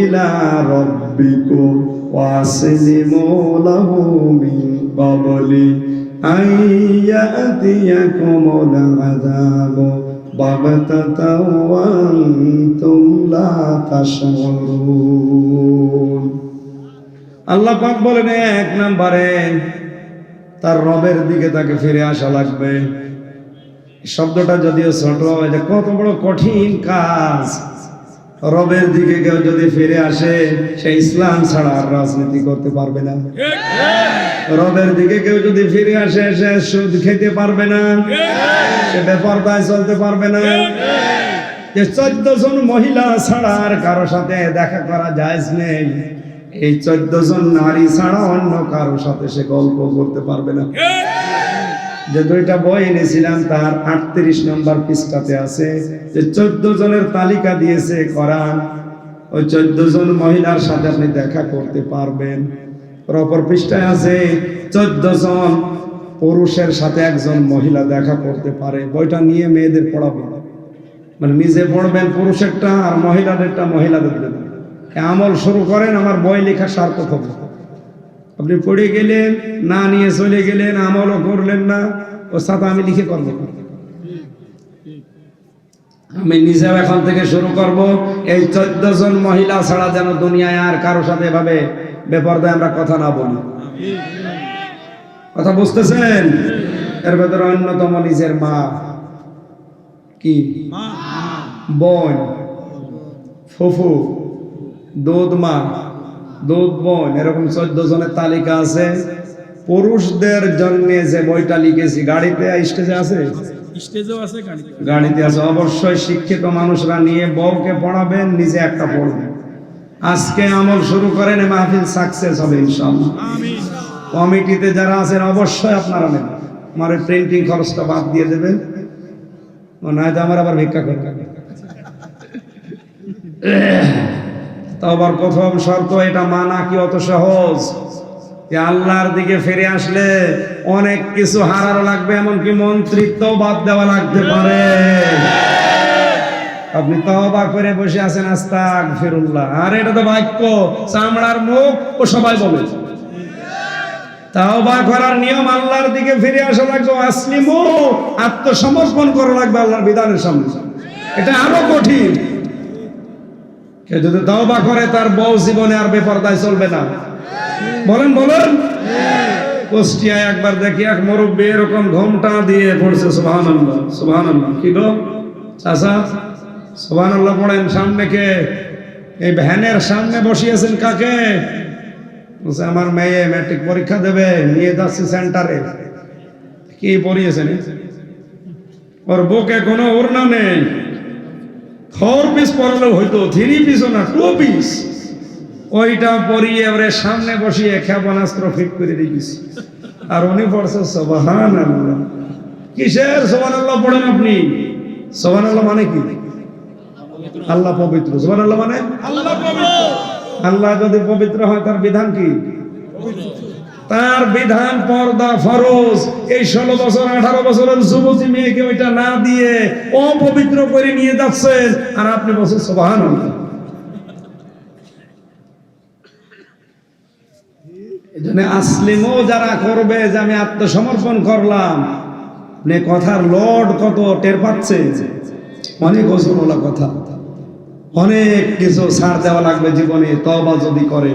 ইলা রাব্বিকুম ওয়াসলিমু লাহু মিন ক্বাবলি আইয়াতিয়াকুমুল আযাবু বাগতাতাও ওয়া আনতুম লা তাশউরুন। আল্লাহ পাক বলেন 1 নম্বরে তার রবের দিকে তাকে ফিরে আসা লাগবে। শব্দটা যদিও ছোট, এটা কত বড় কঠিন কাজ। রবের দিকে কেউ যদি ফিরে আসে, সে ইসলাম ছাড়া আর রাজনীতি করতে পারবে না। রবের দিকে কেউ যদি ফিরে আসে, সে সুদ খেতে পারবে না, সে বেপরদায় চলতে পারবে না। যে 14 জন মহিলা ছাড়া আর কারো সাথে দেখা করা জায়েজ নেই, এই 14 জন নারী ছাড়া অন্য কারো সাথে সে গল্প করতে পারবে না। যে 2টা বই এনেছিলাম তার 38 নম্বর পৃষ্ঠাতে আছে যে 14 জনের তালিকা দিয়েছে কোরআন, ওই 14 জন মহিলার সাথে আপনি দেখা করতে পারবেন। অপর পৃষ্ঠায় আছে 14 জন পুরুষের সাথে একজন মহিলা দেখা করতে পারে। বইটা নিয়ে মেয়েদের পড়াবেন, মানে নিজে পড়বেন পুরুষেরটা, আর মহিলাদেরটা মহিলাদের দেবেন। আমল শুরু করেন, আমার বই লেখা সার্থক হবে। আপনি পড়ে গেলেন, না নিয়ে চলে গেলেন, আমলও করলেন না, ওর সাথে আমি লিখে করবো। আমি নিজেও এখন থেকে শুরু করব, এই 14 জন মহিলা ছাড়া যেন দুনিয়ায় আর কারো সাথে এভাবে বেপরদায় আমরা কথা না বলি। কথা বুঝতেছেন? এর ভেতরে অন্যতম নিজের মা, কি বোন, ফুফু, দুধ মা, দুধ বোন, এরকম 14 জনের তালিকা আছে। পুরুষদের জন্য যে বইটা লিখেছি, গাড়িতে স্টেজে আছে, গাড়িতে আছে। অবশ্যই শিক্ষিত মানুষরা নিয়ে বউকে পড়াবেন, নিজে একটা পড়বেন। আজকে আমল শুরু করেন, মাহফিল সাকসেস হবে ইনশাআল্লাহ। কমিটিতে যারা আছেন অবশ্যই আপনারা নেন, আমার প্রিন্টিং খরচটা বাদ দিয়ে দেবেন, নয়তো আমার আবার ভিক্ষা করতে হবে। তাওবার প্রথম শর্ত এটা মানা কি অত সহজ? যে আল্লাহর দিকে ফিরে আসলে অনেক কিছু হারানো লাগবে, এমনকি মন্ত্রিত্ব বাদ দেওয়া লাগতে পারে। আপনি তওবা করে বসে আছেন আস্তাগফিরুল্লাহ, আর এটা তো বাক্য, চামড়ার মুখ, ও সবাই বলে। তওবা করার নিয়ম আল্লাহর দিকে ফিরে আসা লাগবে, আসলিমু, আত্মসমর্পণ করা লাগবে আল্লাহর বিধানের সামনে। এটা আরো কঠিন। কেউ যদি তওবা করে, তার বউ জীবনে আর বেপরদায় চলবে না। বলেন বলেন। কুষ্টিয়ায় একবার দেখি এক মুরব্বী এরকম ঘোমটা দিয়ে পড়ছে, সুবহানাল্লাহ সুবহানাল্লাহ। কি গো চাচা, সুবহানাল্লাহ পড়েন। সামনে কে? এই ভ্যানের সামনে বসিয়েছেন কাকে? বলছে আমার মেয়ে ম্যাট্রিক পরীক্ষা দেবে, নিয়ে যাচ্ছি সেন্টারে। কি পড়িয়েছেন? ওর বুকে কোনো ওড়না নেই, 4 পিস পরালেও হয়তো, 3 পিসও না, 2 পিস। ওইটা পরিয়ে ওরে সামনে বসিয়ে ক্ষেপণাস্ত্র ফিট করে দিয়েছি, আর উনি পড়ছে সুবহানাল্লাহ। কিসের সুবহানাল্লাহ পড়েন আপনি? সুবহানাল্লাহ মানে কি? আল্লাহ পবিত্র। সুবহানাল্লাহ মানে আল্লাহ পবিত্র। আল্লাহ যদি পবিত্র হয়, তার বিধান কি? তার বিধান পর্দা ফরজ। এই 16 বছর 18 বছরের যুবতী মেয়েকে ওইটা না দিয়ে অপবিত্র করে নিয়ে যাচ্ছেন, আর আপনি বলছেন সুবহানাল্লাহ। এজন্য আসলিমও যারা করবে যে আমি আত্মসমর্পণ করলাম, মানে কথার লর্ড কত টের পাচ্ছে, অনেক ওজনওয়ালা কথা, অনেক কিছু ছাড় দেওয়া লাগবে জীবনে তওবা যদি করে।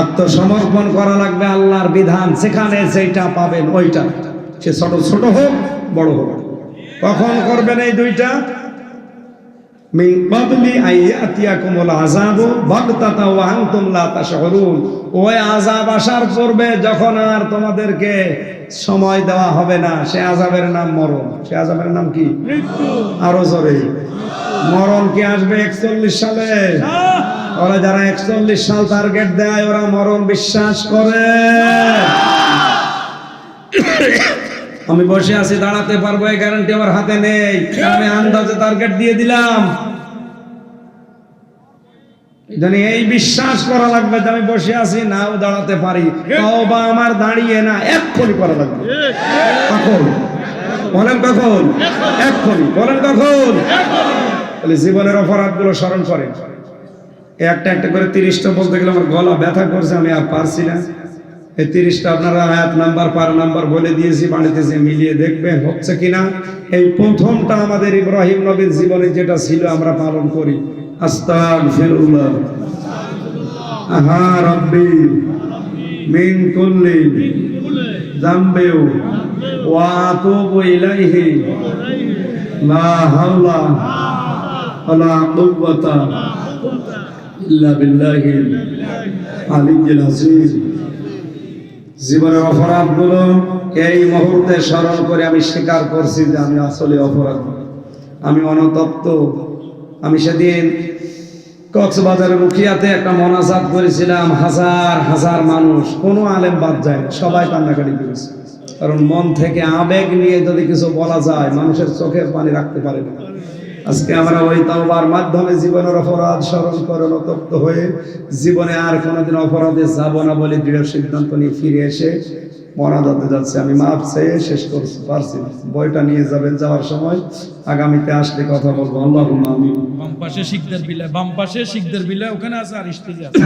আত্মসমর্পণ করা লাগবে আল্লাহর বিধান, সেখানে যেটা পাবেন ওইটা, সে ছোট ছোট হোক বড় হোক। কখন করবেন এই দুইটা? মিন ক্বাবলি আইয়াতিয়াকুমুল আযাবু বাগতাতা ওয়া আনতুম লা তাশউরুন। ওই আযাব আসার পূর্বে যখন আর তোমাদেরকে সময় দেওয়া হবে না, সে আযাবের নাম মরণ। সে আযাবের নাম কি? মৃত্যু। আরো জোরে, মরণ কি আসবে 41 সালে? ওরা যারা 41 সাল টার্গেট দেয় ওরা মরণ বিশ্বাস করে। আমি বসে আছি, দাঁড়াতে পারবো এই গ্যারান্টি আমার হাতে নেই, আমি আন্দাজে টার্গেট দিয়ে দিলাম। জানি এই বিশ্বাস করা লাগবে যে আমি বসে আছি, নাও দাঁড়াতে পারি, তওবা আমার দাঁড়িয়ে না, এক্ষুনি করা লাগবে। কখন বলেন? কখন? এক্ষুনি বলেন। কখন? তাহলে জীবনের অপরাধগুলো স্মরণ করেন, একটা একটা করে 30টা বলতে গেলে আমার গলা ব্যথা করছে, আমি আর পারছি না। এই 30টা আপনারা আয়াত নাম্বার পার নাম্বার বলে দিয়েছি, বাড়িতে যে মিলিয়ে দেখবেন হচ্ছে কিনা। এই প্রথমটা আমাদের ইব্রাহিম নবীর জীবনে যেটা ছিল আমরা পালন করি। আস্তাগফিরুল্লাহ আহা রাব্বি মিন কুল্লি যামবি ওয়া আতুবু ইলাইহি লা হাওলা ওয়ালা কুওয়াতা ইল্লা বিল্লাহিল আলিয়্যিল আযীম। জীবনের অপরাধগুলো এই মুহূর্তে স্মরণ করে আমি স্বীকার করছি যে আমি আসলে অপরাধ, আমি অনুতপ্ত। আমি সেদিন কক্সবাজারের রুকিয়াতে একটা মোনাজাত করেছিলাম, হাজার হাজার মানুষ, কোনো আলেম বাদ যায় না, সবাই কান্নাকাটি করেছে। কারণ মন থেকে আবেগ নিয়ে যদি কিছু বলা যায়, মানুষের চোখের পানি রাখতে পারে না। আজকে আমরা ওই তওবার মাধ্যমে জীবনের অপরাধ স্মরণ করে অনুতপ্ত হয়ে জীবনে আর কোনোদিন অপরাধে যাব না বলে দৃঢ় সিদ্ধান্ত নিয়ে ফিরে এসে মোনাজাতে যাচ্ছে। আমি মাপ চেয়ে শেষ করতে পারছি না। বইটা নিয়ে যাবেন, যাওয়ার সময় আগামীতে আসলে কথা বলবো। আল্লাহুম্মা আমিন। বাম পাশে শিখদের বিলা, ওখানে আছে আর স্টেজে আছে।